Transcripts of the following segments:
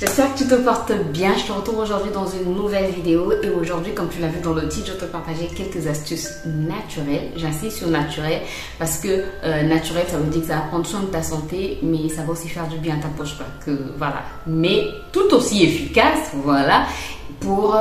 J'espère que tu te portes bien. Je te retrouve aujourd'hui dans une nouvelle vidéo et aujourd'hui, comme tu l'as vu dans le titre, je te partageais quelques astuces naturelles. J'insiste sur naturel parce que naturel, ça veut dire que ça va prendre soin de ta santé, mais ça va aussi faire du bien à ta poche, voilà. Mais tout aussi efficace, voilà, pour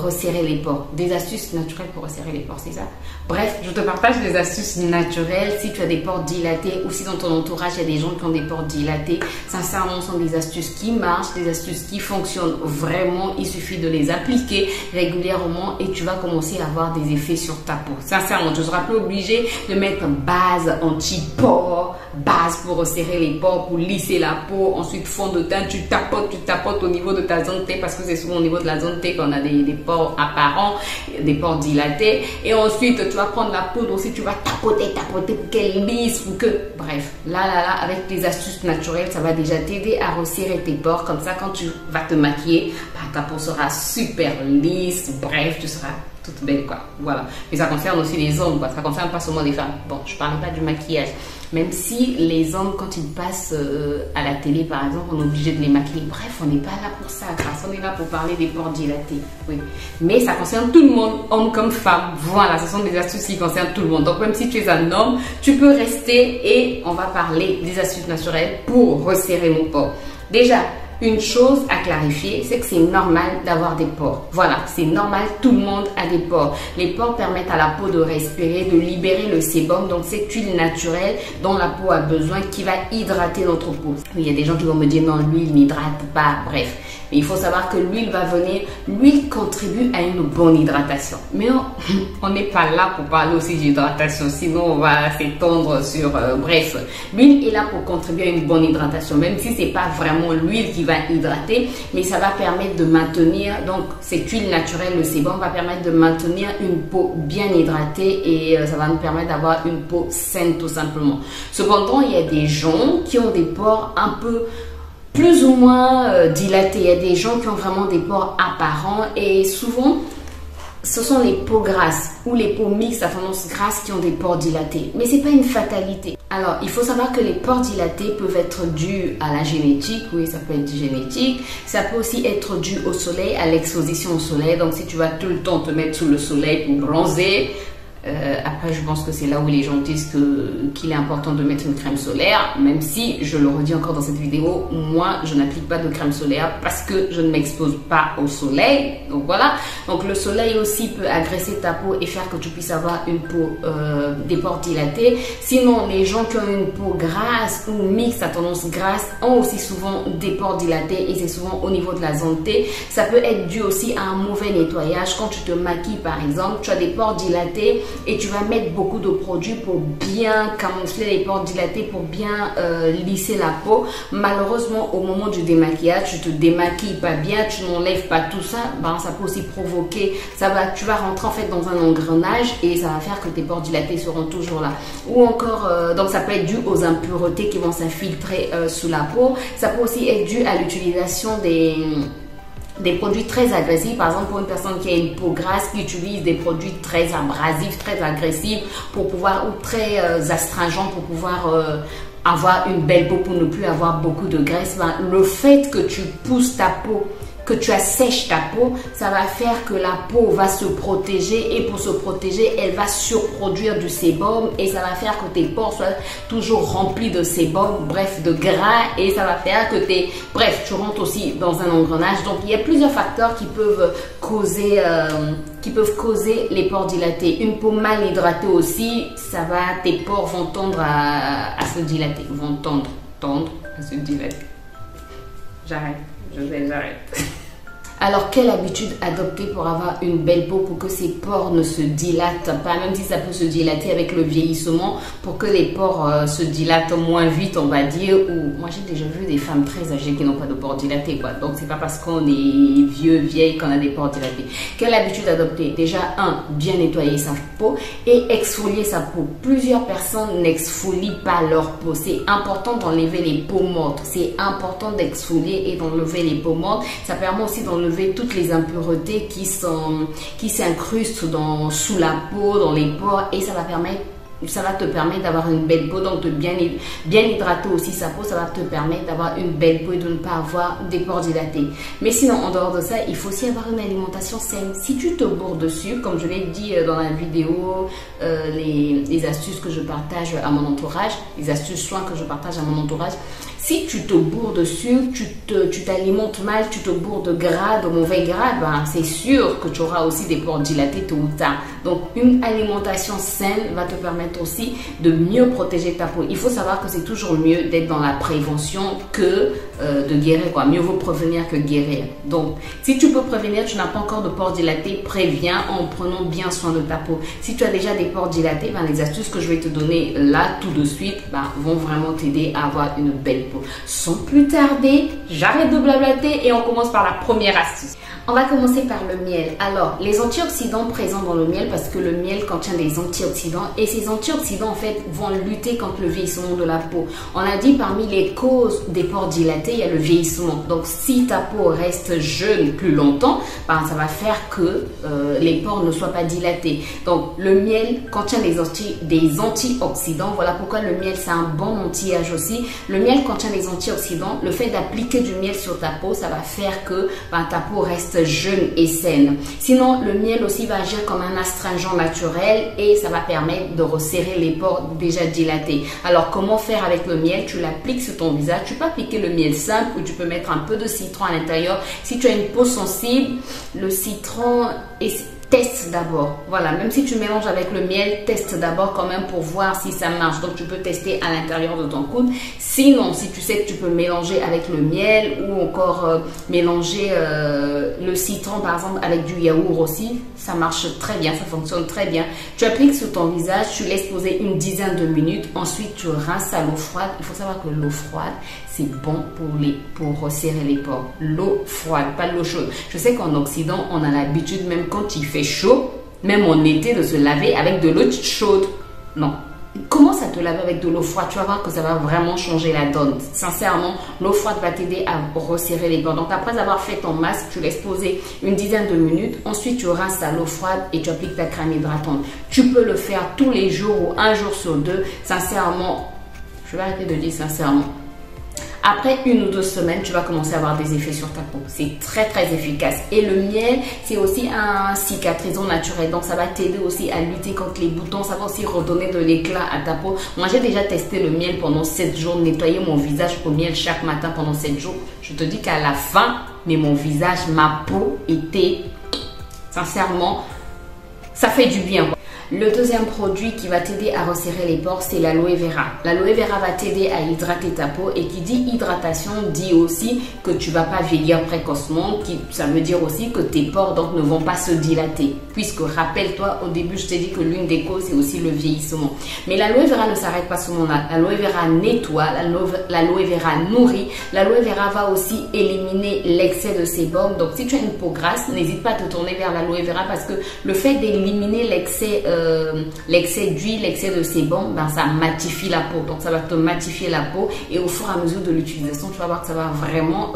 resserrer les pores. Des astuces naturelles pour resserrer les pores, c'est ça? Bref, je te partage des astuces naturelles. Si tu as des pores dilatés ou si dans ton entourage il y a des gens qui ont des pores dilatés, sincèrement, ce sont des astuces qui marchent, des astuces qui fonctionnent vraiment. Il suffit de les appliquer régulièrement et tu vas commencer à avoir des effets sur ta peau. Sincèrement, tu ne seras plus obligé de mettre base anti-pores, base pour resserrer les pores, pour lisser la peau, ensuite fond de teint, tu tapotes au niveau de ta zone T parce que c'est souvent au niveau de la zone T qu'on a des pores apparents, des pores dilatés. Et ensuite, tu vas prendre la poudre aussi, tu vas tapoter pour qu'elle lisse, pour que... Bref, là, avec les astuces naturelles, ça va déjà t'aider à resserrer tes pores. Comme ça, quand tu vas te maquiller, ta peau sera super lisse. Bref, tu seras toute belle, quoi. Voilà. Mais ça concerne aussi les hommes, quoi. Ça concerne pas seulement les femmes. Bon, je parle pas du maquillage. Même si les hommes, quand ils passent à la télé, par exemple, on est obligé de les maquiller. Bref, on n'est pas là pour ça, grâce. On est là pour parler des pores dilatés. Oui. Mais ça concerne tout le monde, homme comme femme. Voilà, ce sont des astuces qui concernent tout le monde. Donc, même si tu es un homme, tu peux rester et on va parler des astuces naturelles pour resserrer nos pores. Déjà, une chose à clarifier, c'est que c'est normal d'avoir des pores. Voilà, c'est normal, tout le monde a des pores. Les pores permettent à la peau de respirer, de libérer le sébum, donc cette huile naturelle dont la peau a besoin qui va hydrater notre peau. Il y a des gens qui vont me dire non, l'huile n'hydrate pas, bref. Mais il faut savoir que l'huile va venir, l'huile contribue à une bonne hydratation. Mais on n'est pas là pour parler aussi d'hydratation, sinon on va s'étendre sur... bref, l'huile est là pour contribuer à une bonne hydratation, même si ce n'est pas vraiment l'huile qui va hydrater, mais ça va permettre de maintenir, donc cette huile naturelle, le sébum, va permettre de maintenir une peau bien hydratée et ça va nous permettre d'avoir une peau saine tout simplement. Cependant, il y a des gens qui ont des pores un peu plus ou moins dilatés. Il y a des gens qui ont vraiment des pores apparents et souvent ce sont les peaux grasses ou les peaux mixtes à tendance grasse qui ont des pores dilatés. Mais ce n'est pas une fatalité. Alors, il faut savoir que les pores dilatés peuvent être dus à la génétique. Oui, ça peut être génétique. Ça peut aussi être dû au soleil, à l'exposition au soleil. Donc, si tu vas tout le temps te mettre sous le soleil pour bronzer, après, je pense que c'est là où les gens disent qu'il est important de mettre une crème solaire, même si, je le redis encore dans cette vidéo, moi, je n'applique pas de crème solaire parce que je ne m'expose pas au soleil. Donc voilà. Donc le soleil aussi peut agresser ta peau et faire que tu puisses avoir une peau, des pores dilatés. Sinon, les gens qui ont une peau grasse ou mixte à tendance grasse ont aussi souvent des pores dilatés et c'est souvent au niveau de la zone T. Ça peut être dû aussi à un mauvais nettoyage. Quand tu te maquilles, par exemple, tu as des pores dilatés et tu vas mettre beaucoup de produits pour bien camoufler les pores dilatés, pour bien lisser la peau. Malheureusement, au moment du démaquillage, tu te démaquilles pas bien, tu n'enlèves pas tout ça, ben, ça peut aussi provoquer, tu vas rentrer en fait dans un engrenage et ça va faire que tes pores dilatés seront toujours là. Ou encore, donc ça peut être dû aux impuretés qui vont s'infiltrer sous la peau. Ça peut aussi être dû à l'utilisation des produits très agressifs, par exemple pour une personne qui a une peau grasse, qui utilise des produits très abrasifs, très agressifs pour pouvoir, ou très astringents pour pouvoir avoir une belle peau, pour ne plus avoir beaucoup de graisse. Ben, le fait que tu pousses ta peau, que tu assèches ta peau, ça va faire que la peau va se protéger et pour se protéger, elle va surproduire du sébum et ça va faire que tes pores soient toujours remplis de sébum, bref, de gras et ça va faire que tu rentres aussi dans un engrenage. Donc, il y a plusieurs facteurs qui peuvent causer les pores dilatés. Une peau mal hydratée aussi, tes pores vont tendre à se dilater, vont tendre à se dilater. J'arrête. J'arrête. Alors, quelle habitude adopter pour avoir une belle peau, pour que ces pores ne se dilatent pas, même si ça peut se dilater avec le vieillissement, pour que les pores se dilatent moins vite, on va dire. Ou moi, j'ai déjà vu des femmes très âgées qui n'ont pas de pores dilatés, quoi. Donc, c'est pas parce qu'on est vieux, vieille qu'on a des pores dilatés. Quelle habitude adopter? Déjà, bien nettoyer sa peau et exfolier sa peau. Plusieurs personnes n'exfolient pas leur peau. C'est important d'enlever les peaux mortes. C'est important d'exfolier et d'enlever les peaux mortes. Ça permet aussi d'enlever toutes les impuretés qui s'incrustent sous la peau, dans les pores et ça va permettre ça va te permettre d'avoir une belle peau, donc de bien hydrater aussi sa peau. Ça va te permettre d'avoir une belle peau et de ne pas avoir des pores dilatés. Mais sinon, en dehors de ça, il faut aussi avoir une alimentation saine. Si tu te bourres dessus, comme je l'ai dit dans la vidéo, les astuces que je partage à mon entourage, les astuces soins que je partage à mon entourage, si tu te bourres dessus, tu t'alimentes mal, tu te bourres de gras, de mauvais gras, ben, c'est sûr que tu auras aussi des pores dilatés tôt ou tard. Donc, une alimentation saine va te permettre aussi de mieux protéger ta peau. Il faut savoir que c'est toujours mieux d'être dans la prévention que de guérir, quoi. Mieux vaut prévenir que guérir. Donc, si tu peux prévenir, tu n'as pas encore de pores dilatés, préviens en prenant bien soin de ta peau. Si tu as déjà des pores dilatés, ben, les astuces que je vais te donner là tout de suite ben, vont vraiment t'aider à avoir une belle peau. Sans plus tarder, j'arrête de blablater et on commence par la première astuce. On va commencer par le miel. Alors, les antioxydants présents dans le miel, parce que le miel contient des antioxydants et ces antioxydants en fait vont lutter contre le vieillissement de la peau. On a dit parmi les causes des pores dilatés, il y a le vieillissement. Donc, si ta peau reste jeune plus longtemps, ben, ça va faire que les pores ne soient pas dilatés. Donc, le miel contient des antioxydants. Voilà pourquoi le miel c'est un bon anti-âge aussi. Le miel contient des antioxydants. Le fait d'appliquer du miel sur ta peau, ça va faire que ben, ta peau reste jeune et saine. Sinon, le miel aussi va agir comme un astringent naturel et ça va permettre de resserrer les pores déjà dilatés. Alors, comment faire avec le miel? Tu l'appliques sur ton visage. Tu peux appliquer le miel simple ou tu peux mettre un peu de citron à l'intérieur. Si tu as une peau sensible, le citron teste d'abord. Voilà, même si tu mélanges avec le miel, teste d'abord quand même pour voir si ça marche. Donc, tu peux tester à l'intérieur de ton coude. Sinon, si tu sais que tu peux mélanger avec le miel ou encore mélanger le citron, par exemple, avec du yaourt aussi, ça marche très bien, ça fonctionne très bien. Tu appliques sur ton visage, tu laisses poser une dizaine de minutes. Ensuite, tu rinces à l'eau froide. Il faut savoir que l'eau froide, c'est bon pour resserrer les pores. L'eau froide, pas l'eau chaude. Je sais qu'en Occident, on a l'habitude, même quand il fait chaud, même en été, de se laver avec de l'eau chaude. Non. Commence à te laver avec de l'eau froide. Tu vas voir que ça va vraiment changer la donne. Sincèrement, l'eau froide va t'aider à resserrer les pores. Donc, après avoir fait ton masque, tu laisses poser une dizaine de minutes. Ensuite, tu rinces à l'eau froide et tu appliques ta crème hydratante. Tu peux le faire tous les jours ou un jour sur deux. Sincèrement, je vais arrêter de dire sincèrement. Après 1 ou 2 semaines, tu vas commencer à avoir des effets sur ta peau. C'est très très efficace. Et le miel, c'est aussi un cicatrisant naturel. Donc, ça va t'aider aussi à lutter contre les boutons. Ça va aussi redonner de l'éclat à ta peau. Moi, j'ai déjà testé le miel pendant 7 jours. Nettoyer mon visage au miel chaque matin pendant 7 jours. Je te dis qu'à la fin, mais mon visage, ma peau était... Sincèrement, ça fait du bien. Le deuxième produit qui va t'aider à resserrer les pores, c'est l'aloe vera. L'aloe vera va t'aider à hydrater ta peau et qui dit hydratation dit aussi que tu ne vas pas vieillir précocement. Ça veut dire aussi que tes pores donc, ne vont pas se dilater. Puisque, rappelle-toi, au début, je t'ai dit que l'une des causes, c'est aussi le vieillissement. Mais l'aloe vera ne s'arrête pas seulement là. L'aloe vera nettoie, l'aloe vera nourrit. L'aloe vera va aussi éliminer l'excès de sébum. Donc, si tu as une peau grasse, n'hésite pas à te tourner vers l'aloe vera parce que le fait d'éliminer l'excès d'huile, l'excès de sébum, ben, ça matifie la peau. Donc, ça va te matifier la peau et au fur et à mesure de l'utilisation, tu vas voir que ça va vraiment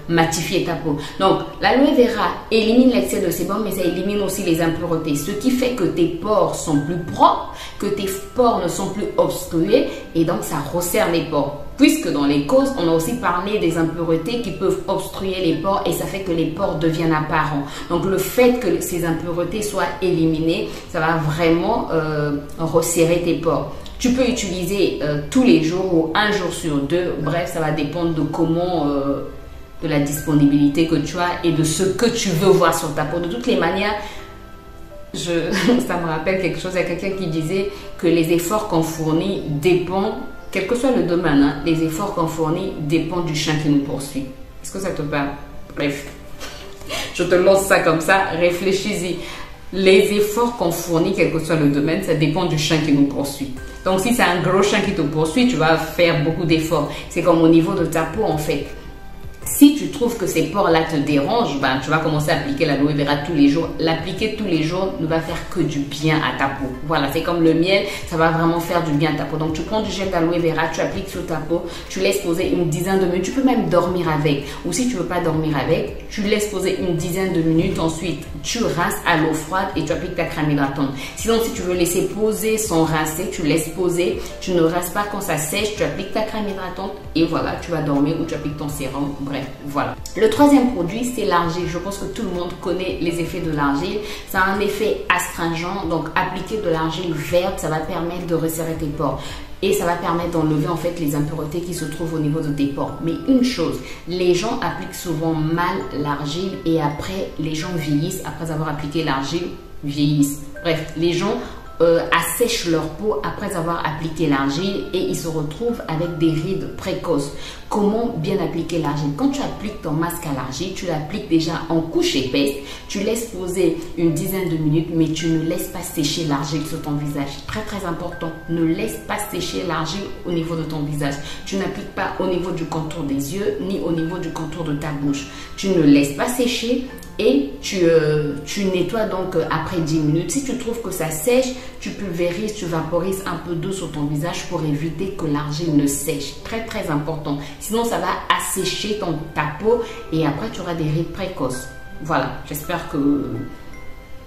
matifier ta peau. Donc, l'aloe vera élimine l'excès de sébum, mais ça élimine aussi les impuretés. Ce qui fait que tes pores sont plus propres, que tes pores ne sont plus obstrués et donc, ça resserre les pores. Puisque dans les causes, on a aussi parlé des impuretés qui peuvent obstruer les pores et ça fait que les pores deviennent apparents. Donc, le fait que ces impuretés soient éliminées, ça va vraiment resserrer tes pores. Tu peux utiliser tous les jours ou un jour sur deux. Bref, ça va dépendre de comment... de la disponibilité que tu as et de ce que tu veux voir sur ta peau. De toutes les manières, ça me rappelle quelque chose. Il y a quelqu'un qui disait que les efforts qu'on fournit dépendent, quel que soit le domaine, hein, les efforts qu'on fournit dépendent du chien qui nous poursuit. Est-ce que ça te parle? Bref, je te lance ça comme ça, réfléchis-y. Les efforts qu'on fournit, quel que soit le domaine, ça dépend du chien qui nous poursuit. Donc, si c'est un gros chien qui te poursuit, tu vas faire beaucoup d'efforts. C'est comme au niveau de ta peau, en fait. Si tu trouves que ces pores-là te dérangent, ben, tu vas commencer à appliquer l'aloe vera tous les jours. L'appliquer tous les jours ne va faire que du bien à ta peau. Voilà, c'est comme le miel, ça va vraiment faire du bien à ta peau. Donc, tu prends du gel d'aloe vera, tu appliques sur ta peau, tu laisses poser une dizaine de minutes. Tu peux même dormir avec. Ou si tu veux pas dormir avec, tu laisses poser une dizaine de minutes. Ensuite, tu rinces à l'eau froide et tu appliques ta crème hydratante. Sinon, si tu veux laisser poser sans rincer, tu laisses poser. Tu ne rinces pas quand ça sèche. Tu appliques ta crème hydratante et voilà, tu vas dormir ou tu appliques ton sérum. Bref, voilà. Le troisième produit, c'est l'argile. Je pense que tout le monde connaît les effets de l'argile. Ça a un effet astringent. Donc, appliquer de l'argile verte, ça va permettre de resserrer tes pores. Et ça va permettre d'enlever en fait les impuretés qui se trouvent au niveau de tes pores. Mais une chose, les gens appliquent souvent mal l'argile et après, les gens vieillissent. Après avoir appliqué l'argile, vieillissent. Bref, les gens assèchent leur peau après avoir appliqué l'argile et ils se retrouvent avec des rides précoces. Comment bien appliquer l'argile? Quand tu appliques ton masque à l'argile, tu l'appliques déjà en couche épaisse, tu laisses poser une dizaine de minutes, mais tu ne laisses pas sécher l'argile sur ton visage. Très très important, ne laisse pas sécher l'argile au niveau de ton visage. Tu n'appliques pas au niveau du contour des yeux, ni au niveau du contour de ta bouche. Tu ne laisses pas sécher et tu nettoies donc après 10 minutes. Si tu trouves que ça sèche, tu pulvérises, tu vaporises un peu d'eau sur ton visage pour éviter que l'argile ne sèche. Très très important. Sinon, ça va assécher ta peau et après, tu auras des rides précoces. Voilà, j'espère que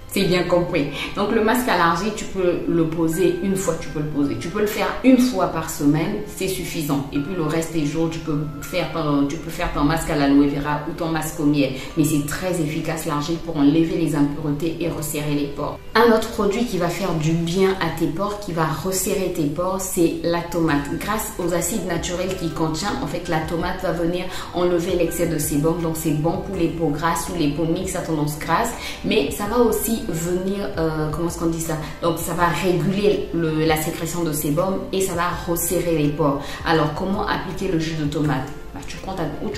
c'est bien compris. Donc, le masque à l'argile, tu peux le poser une fois, tu peux le poser. Tu peux le faire une fois par semaine, c'est suffisant. Et puis, le reste des jours, tu peux faire ton masque à l'aloe vera ou ton masque au miel. Mais c'est très efficace, l'argile, pour enlever les impuretés et resserrer les pores. Un autre produit qui va faire du bien à tes pores, qui va resserrer tes pores, c'est la tomate. Grâce aux acides naturels qu'il contient, en fait, la tomate va venir enlever l'excès de sébum. Donc, c'est bon pour les peaux grasses ou les peaux mixtes à tendance grasse. Mais ça va aussi venir, comment est-ce qu'on dit ça? Donc, ça va réguler la sécrétion de sébum et ça va resserrer les pores. Alors, comment appliquer le jus de tomate? Tu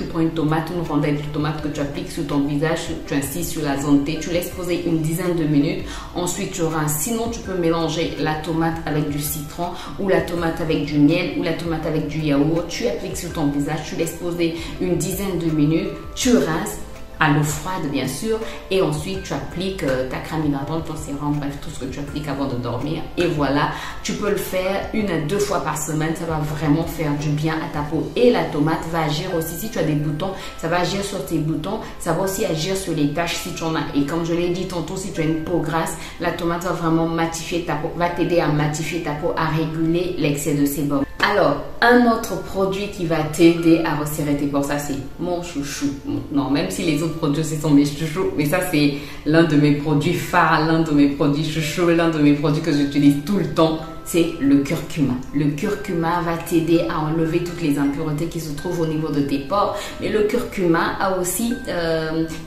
prends une tomate, une rondelle de tomate que tu appliques sur ton visage, tu insistes sur la zone T, tu laisses poser une dizaine de minutes. Ensuite, tu rinces. Sinon, tu peux mélanger la tomate avec du citron ou la tomate avec du miel ou la tomate avec du yaourt. Tu appliques sur ton visage, tu laisses poser une dizaine de minutes, tu rinces à l'eau froide bien sûr et ensuite tu appliques ta crème hydratante, ton sérum, bref tout ce que tu appliques avant de dormir et voilà, tu peux le faire 1 à 2 fois par semaine, ça va vraiment faire du bien à ta peau et la tomate va agir aussi, si tu as des boutons, ça va agir sur tes boutons, ça va aussi agir sur les taches si tu en as et comme je l'ai dit tantôt, si tu as une peau grasse, la tomate va vraiment matifier ta peau, va t'aider à matifier ta peau, à réguler l'excès de sébum. Alors, un autre produit qui va t'aider à resserrer tes pores, ça c'est mon chouchou. Non, même si les autres produits, ce sont mes chouchous, mais ça c'est l'un de mes produits phares, l'un de mes produits chouchous, l'un de mes produits que j'utilise tout le temps, c'est le curcuma. Le curcuma va t'aider à enlever toutes les impuretés qui se trouvent au niveau de tes pores. Mais le curcuma a aussi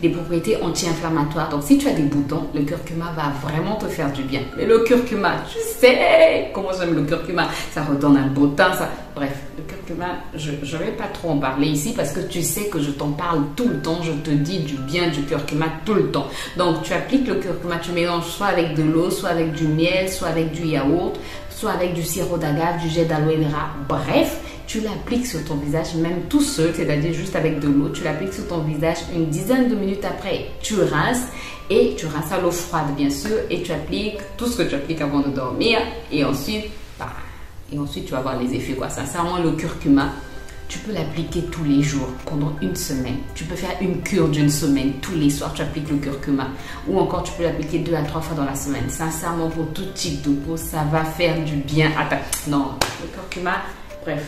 des propriétés anti-inflammatoires. Donc, si tu as des boutons, le curcuma va vraiment te faire du bien. Mais le curcuma, tu sais comment j'aime le curcuma. Ça redonne un beau teint, ça. Bref, le curcuma, je ne vais pas trop en parler ici parce que tu sais que je t'en parle tout le temps. Je te dis du bien du curcuma tout le temps. Donc, tu appliques le curcuma, tu mélanges soit avec de l'eau, soit avec du miel, soit avec du yaourt, soit avec du sirop d'agave, du gel d'aloe vera. Bref, tu l'appliques sur ton visage, même tout seul, c'est-à-dire juste avec de l'eau. Tu l'appliques sur ton visage une dizaine de minutes après. Tu rinces et tu rinces à l'eau froide, bien sûr, et tu appliques tout ce que tu appliques avant de dormir. Et ensuite, tu vas voir les effets, quoi. Sincèrement, le curcuma, tu peux l'appliquer tous les jours pendant 1 semaine. Tu peux faire une cure d'1 semaine. Tous les soirs, tu appliques le curcuma. Ou encore, tu peux l'appliquer 2 à 3 fois dans la semaine. Sincèrement, pour tout type de peau, ça va faire du bien à ta... Non, le curcuma, bref,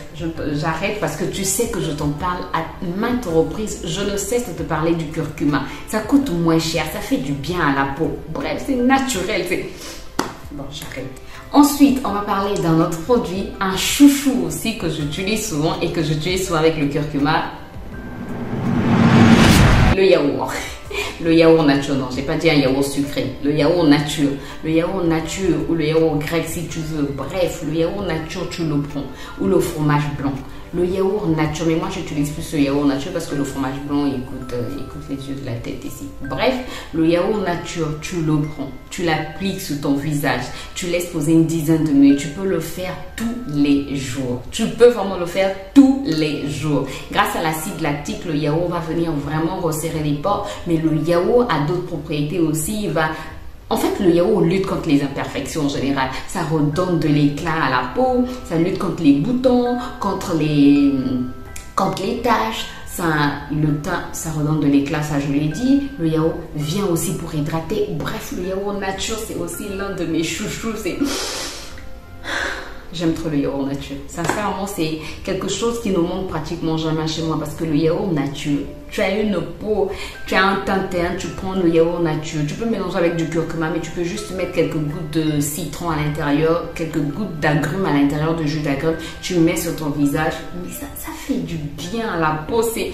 j'arrête parce que tu sais que je t'en parle à maintes reprises. Je ne cesse de te parler du curcuma. Ça coûte moins cher, ça fait du bien à la peau. Bref, c'est naturel. Bon, j'arrête. Ensuite, on va parler d'un autre produit, un chouchou aussi que j'utilise souvent et que j'utilise souvent avec le curcuma, le yaourt. Le yaourt nature, non, j'ai pas dit un yaourt sucré, le yaourt nature ou le yaourt grec si tu veux, bref, le yaourt nature tu le prends, ou le fromage blanc. Le yaourt nature, mais moi j'utilise plus le yaourt nature parce que le fromage blanc il coûte les yeux de la tête ici. Bref, le yaourt nature, tu le prends, tu l'appliques sur ton visage, tu laisses poser une dizaine de minutes. Tu peux le faire tous les jours. Tu peux vraiment le faire tous les jours. Grâce à l'acide lactique, le yaourt va venir vraiment resserrer les pores, mais le yaourt a d'autres propriétés aussi. Il va En fait, le yaourt lutte contre les imperfections en général. Ça redonne de l'éclat à la peau, ça lutte contre les boutons, contre les taches. Ça, le teint, ça redonne de l'éclat, ça je l'ai dit. Le yaourt vient aussi pour hydrater. Bref, le yaourt nature, c'est aussi l'un de mes chouchous. J'aime trop le yaourt nature. Sincèrement, c'est quelque chose qui ne manque pratiquement jamais chez moi parce que le yaourt nature, tu as une peau, tu as un teint teint, tu prends le yaourt nature. Tu peux mélanger avec du curcuma, mais tu peux juste mettre quelques gouttes de citron à l'intérieur, quelques gouttes d'agrumes à l'intérieur, de jus d'agrumes. Tu mets sur ton visage. Mais ça fait du bien à la peau. C'est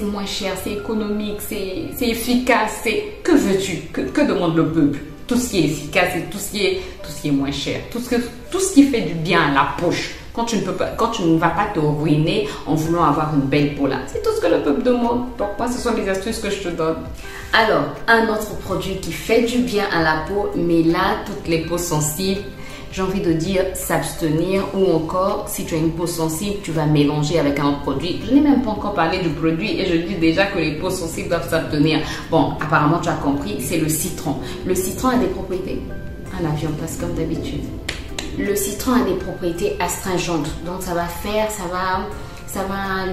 moins cher, c'est économique, c'est efficace. Que veux-tu? Que demande le peuple? Tout ce qui est efficace et tout ce qui est moins cher. Tout ce qui fait du bien à la poche. Quand tu ne vas pas te ruiner en voulant avoir une belle peau là. C'est tout ce que le peuple demande. Donc moi, ce sont les astuces que je te donne. Alors, un autre produit qui fait du bien à la peau, mais là, toutes les peaux sensibles, j'ai envie de dire s'abstenir, ou encore si tu as une peau sensible, tu vas mélanger avec un autre produit. Je n'ai même pas encore parlé du produit et je dis déjà que les peaux sensibles doivent s'abstenir. Bon, apparemment tu as compris, c'est le citron. Le citron a des propriétés. Un avion passe comme d'habitude. Le citron a des propriétés astringentes, donc ça va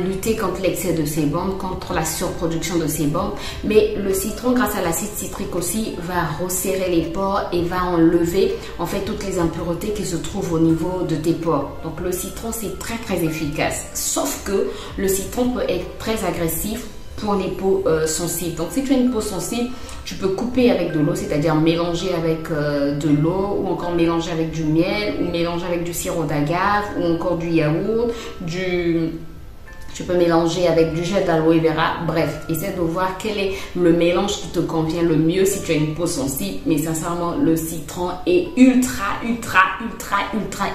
lutter contre l'excès de sébum, contre la surproduction de sébum. Mais le citron, grâce à l'acide citrique aussi, va resserrer les pores et va enlever en fait toutes les impuretés qui se trouvent au niveau de tes pores. Donc le citron, c'est très très efficace. Sauf que le citron peut être très agressif pour les peaux sensibles. Donc si tu as une peau sensible, tu peux couper avec de l'eau, c'est-à-dire mélanger avec de l'eau, ou encore mélanger avec du miel, ou mélanger avec du sirop d'agave, ou encore du yaourt, tu peux mélanger avec du gel d'aloe vera. Bref, essaie de voir quel est le mélange qui te convient le mieux si tu as une peau sensible. Mais sincèrement, le citron est ultra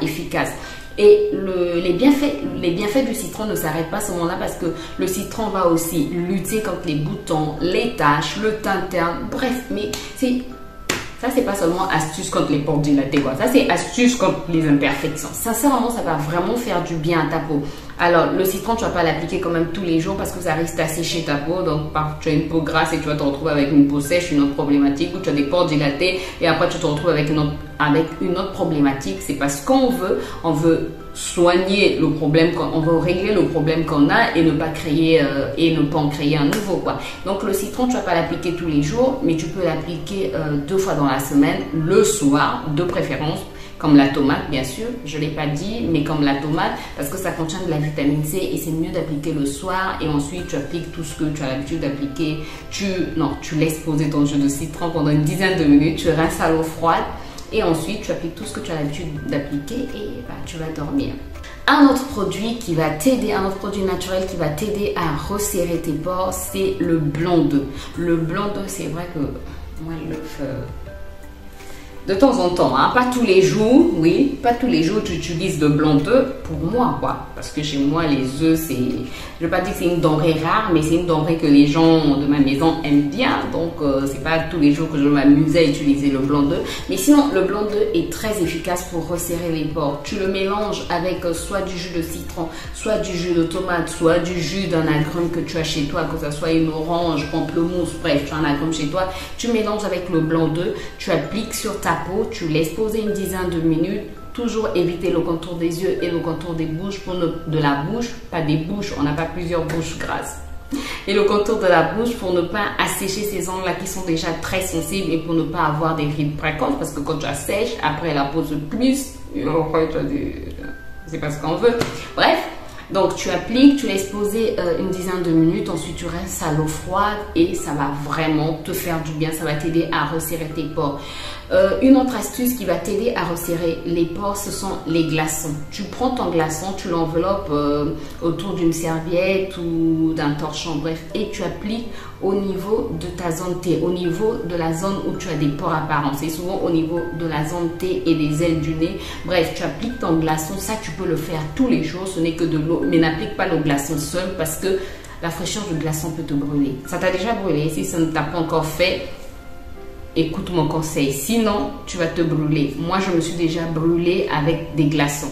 efficace. Et les bienfaits du citron ne s'arrêtent pas à ce moment-là parce que le citron va aussi lutter contre les boutons, les taches, le teint terne. Bref, mais ça, c'est pas seulement astuce contre les pores dilatés, quoi. Ça, c'est astuce contre les imperfections. Sincèrement, ça va vraiment faire du bien à ta peau. Alors, le citron, tu vas pas l'appliquer quand même tous les jours parce que ça risque d'assécher ta peau. Donc, tu as une peau grasse et tu vas te retrouver avec une peau sèche, une autre problématique, ou tu as des pores dilatés et après tu te retrouves avec une autre problématique. C'est parce qu'on veut soigner le problème, on veut régler le problème qu'on a et ne pas en créer un nouveau, quoi. Donc le citron, tu vas pas l'appliquer tous les jours, mais tu peux l'appliquer 2 fois dans la semaine, le soir de préférence, comme la tomate bien sûr, je l'ai pas dit, mais comme la tomate parce que ça contient de la vitamine C et c'est mieux d'appliquer le soir. Et ensuite tu appliques tout ce que tu as l'habitude d'appliquer. Tu laisses poser ton jus de citron pendant une dizaine de minutes, tu rinces à l'eau froide. Et ensuite, tu appliques tout ce que tu as l'habitude d'appliquer et tu vas dormir. Un autre produit qui va t'aider, un autre produit naturel qui va t'aider à resserrer tes pores, c'est le blanc d'œuf. Le blanc d'œuf, c'est vrai que moi, l'œuf, de temps en temps, hein, pas tous les jours, oui, pas tous les jours tu utilises de blanc d'œuf pour moi, quoi. Parce que chez moi, les œufs, je ne veux pas dire que c'est une denrée rare, mais c'est une denrée que les gens de ma maison aiment bien. Donc, c'est pas tous les jours que je m'amuse à utiliser le blanc d'œuf. Mais sinon, le blanc d'œuf est très efficace pour resserrer les pores. Tu le mélanges avec soit du jus de citron, soit du jus de tomate, soit du jus d'un agrume que tu as chez toi, que ce soit une orange, pamplemousse, bref, tu as un agrume chez toi. Tu mélanges avec le blanc d'œuf, tu appliques sur ta peau, tu laisses poser une dizaine de minutes. Toujours éviter le contour des yeux et le contour des bouches, de la bouche, pas des bouches, on n'a pas plusieurs bouches grasses. Et le contour de la bouche pour ne pas assécher ces ongles-là qui sont déjà très sensibles et pour ne pas avoir des rides précoces parce que quand tu assèches, après la peau se plisse, c'est pas ce qu'on veut. Bref. Donc tu appliques, tu laisses poser une dizaine de minutes, ensuite tu restes à l'eau froide et ça va vraiment te faire du bien, ça va t'aider à resserrer tes pores. Une autre astuce qui va t'aider à resserrer les pores, ce sont les glaçons. Tu prends ton glaçon, tu l'enveloppes autour d'une serviette ou d'un torchon, bref, et tu appliques au niveau de ta zone T, au niveau de la zone où tu as des pores apparents. C'est souvent au niveau de la zone T et des ailes du nez. Bref, tu appliques ton glaçon, ça tu peux le faire tous les jours, ce n'est que de l'eau, mais n'applique pas le glaçon seul parce que la fraîcheur du glaçon peut te brûler. Ça t'a déjà brûlé? Si ça ne t'a pas encore fait, écoute mon conseil, sinon tu vas te brûler. Moi, je me suis déjà brûlée avec des glaçons.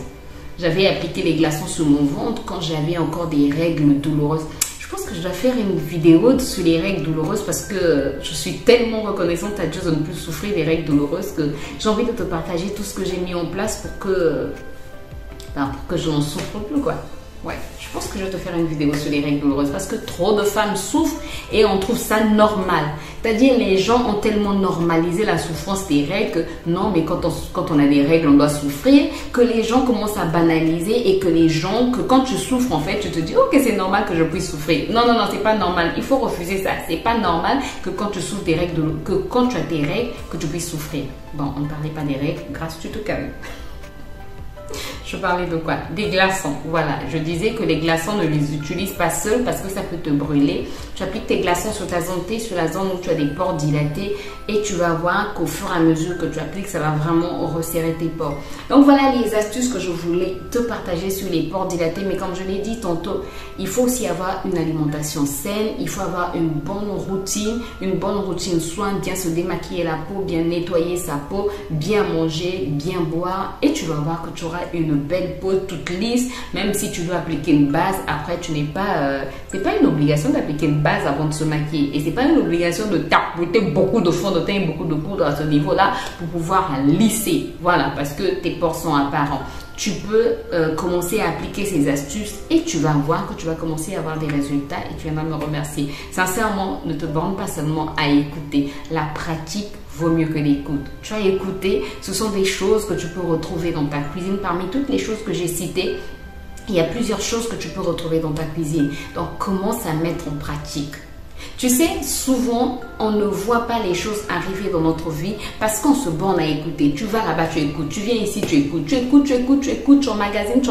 J'avais appliqué les glaçons sur mon ventre quand j'avais encore des règles douloureuses. Je pense que je dois faire une vidéo sur les règles douloureuses parce que je suis tellement reconnaissante à Dieu de ne plus souffrir des règles douloureuses que j'ai envie de te partager tout ce que j'ai mis en place pour que je n'en souffre plus, quoi. Ouais, je pense que je vais te faire une vidéo sur les règles douloureuses parce que trop de femmes souffrent et on trouve ça normal. C'est-à-dire les gens ont tellement normalisé la souffrance des règles que non, mais quand on a des règles, on doit souffrir, que les gens commencent à banaliser et que quand tu souffres, en fait, tu te dis, ok, c'est normal que je puisse souffrir. Non, non, non, c'est pas normal. Il faut refuser ça. C'est pas normal que quand tu souffres des règles, que quand tu as tes règles, que tu puisses souffrir. Bon, on ne parlait pas des règles, grâce, tu te calmes. Je parlais de quoi? Des glaçons. Voilà, je disais que les glaçons, ne les utilise pas seuls parce que ça peut te brûler. Tu appliques tes glaçons sur ta zone T, sur la zone où tu as des pores dilatés et tu vas voir qu'au fur et à mesure que tu appliques, ça va vraiment resserrer tes pores. Donc voilà les astuces que je voulais te partager sur les pores dilatés. Mais comme je l'ai dit tantôt, il faut aussi avoir une alimentation saine, il faut avoir une bonne routine soin, bien se démaquiller la peau, bien nettoyer sa peau, bien manger, bien boire et tu vas voir que tu auras une belle peau toute lisse. Même si tu dois appliquer une base, après tu n'es pas c'est pas une obligation d'appliquer une base avant de se maquiller et c'est pas une obligation de tapoter beaucoup de fond de teint et beaucoup de poudre à ce niveau là pour pouvoir lisser, voilà, parce que tes pores sont apparents. Tu peux commencer à appliquer ces astuces et tu vas voir que tu vas commencer à avoir des résultats et tu viendras me remercier. Sincèrement, ne te borne pas seulement à écouter. La pratique vaut mieux que l'écoute. Tu as écouté, ce sont des choses que tu peux retrouver dans ta cuisine. Parmi toutes les choses que j'ai citées, il y a plusieurs choses que tu peux retrouver dans ta cuisine. Donc, commence à mettre en pratique. Tu sais, souvent, on ne voit pas les choses arriver dans notre vie parce qu'on se borne à écouter. Tu vas là-bas, tu écoutes. Tu viens ici, tu écoutes. Tu écoutes, tu écoutes, tu écoutes. Tu emmagasines,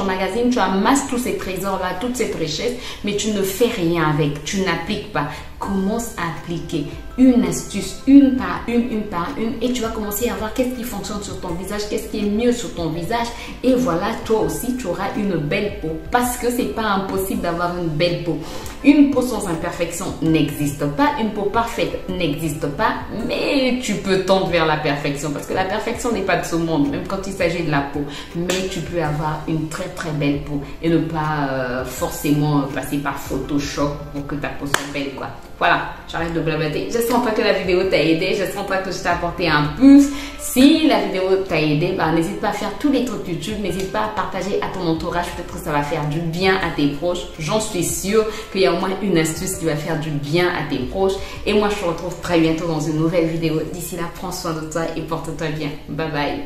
tu amasses tous ces trésors-là, toute cette richesse, mais tu ne fais rien avec. Tu n'appliques pas. Commence à appliquer une astuce, une par une, et tu vas commencer à voir qu'est-ce qui fonctionne sur ton visage, qu'est-ce qui est mieux sur ton visage. Et voilà, toi aussi, tu auras une belle peau. Parce que c'est pas impossible d'avoir une belle peau. Une peau sans imperfection n'existe pas. Une peau parfaite n'existe pas. Mais tu peux tendre vers la perfection. Parce que la perfection n'est pas de ce monde, même quand il s'agit de la peau. Mais tu peux avoir une très très belle peau. Et ne pas forcément passer par Photoshop pour que ta peau soit belle, quoi. Voilà, j'arrête de blablater. J'espère que la vidéo t'a aidé. J'espère que je t'ai apporté un plus. Si la vidéo t'a aidé, n'hésite pas à faire tous les trucs YouTube. N'hésite pas à partager à ton entourage. Peut-être que ça va faire du bien à tes proches. J'en suis sûre qu'il y a au moins une astuce qui va faire du bien à tes proches. Et moi, je te retrouve très bientôt dans une nouvelle vidéo. D'ici là, prends soin de toi et porte-toi bien. Bye bye.